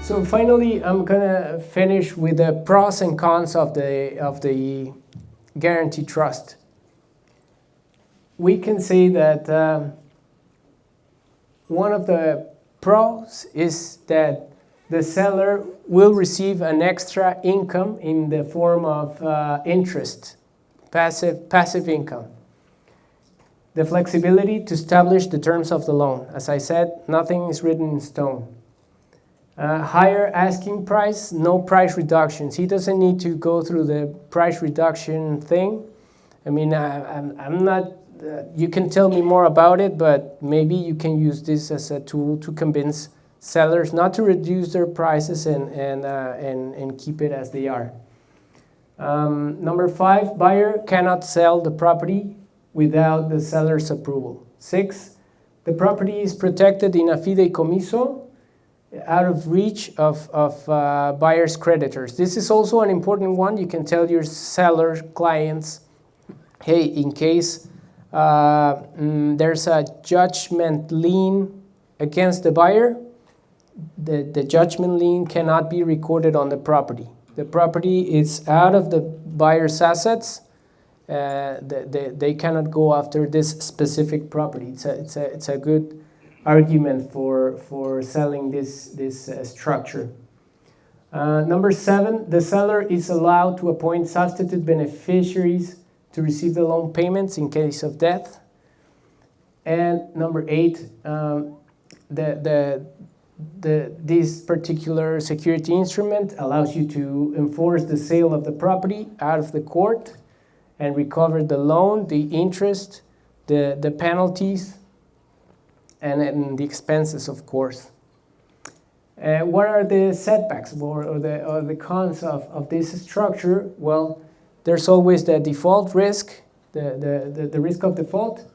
So finally, I'm gonna finish with the pros and cons of the guarantee trust. We can say that one of the pros is that the seller will receive an extra income in the form of interest, passive income. The flexibility to establish the terms of the loan. As I said, nothing is written in stone. Higher asking price, no price reductions. He doesn't need to go through the price reduction thing. I mean, I'm not, you can tell me more about it, but maybe you can use this as a tool to convince sellers not to reduce their prices and keep it as they are. Number 5, buyer cannot sell the property without the seller's approval. 6, the property is protected in a fideicomiso, out of reach of buyer's creditors. This is also an important one. You can tell your seller clients, hey, in case there's a judgment lien against the buyer, the judgment lien cannot be recorded on the property. The property is out of the buyer's assets. They cannot go after this specific property. It's a good argument for selling this structure. Number 7, the seller is allowed to appoint substitute beneficiaries to receive the loan payments in case of death. And number 8, this particular security instrument allows you to enforce the sale of the property out of the court and recover the loan, the interest, the penalties, and the expenses, of course. What are the setbacks or the cons of this structure? Well, there's always the default risk, the risk of default,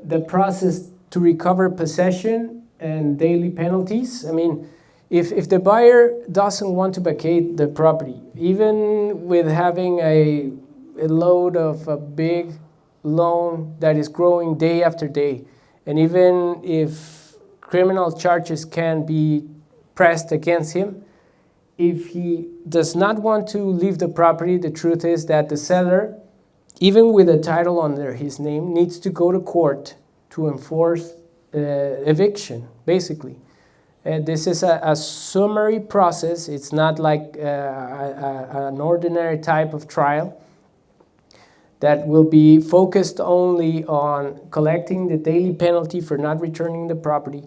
the process to recover possession and daily penalties. I mean, if the buyer doesn't want to vacate the property, even with having a load of a big loan that is growing day after day, and even if criminal charges can be pressed against him, if he does not want to leave the property, the truth is that the seller, even with a title under his name, needs to go to court to enforce eviction, basically. This is a summary process. It's not like an ordinary type of trial that will be focused only on collecting the daily penalty for not returning the property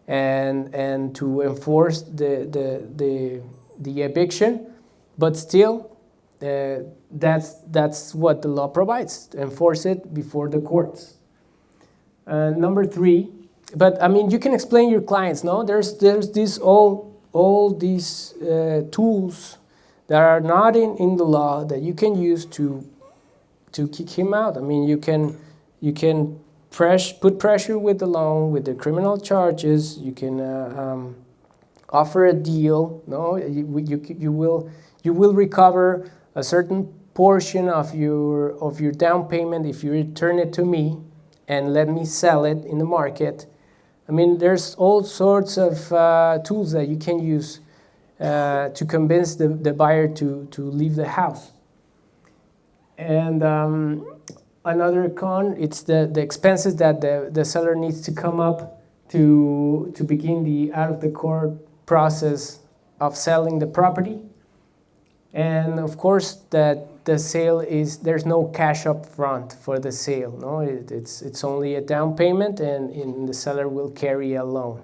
and to enforce the eviction. But still, that's what the law provides, to enforce it before the courts. Number 3, but I mean, you can explain your clients, no? There's this all these tools that are not in the law that you can use to kick him out. I mean, you can put pressure with the loan, with the criminal charges. You can offer a deal. No, you will recover a certain portion of your down payment if you return it to me and let me sell it in the market. I mean, there's all sorts of tools that you can use to convince the buyer to leave the house. And another con, it's the expenses that the seller needs to come up to begin the out-of-the-court process of selling the property. And of course, that the sale there's no cash up front for the sale. No, it's only a down payment, and the seller will carry a loan.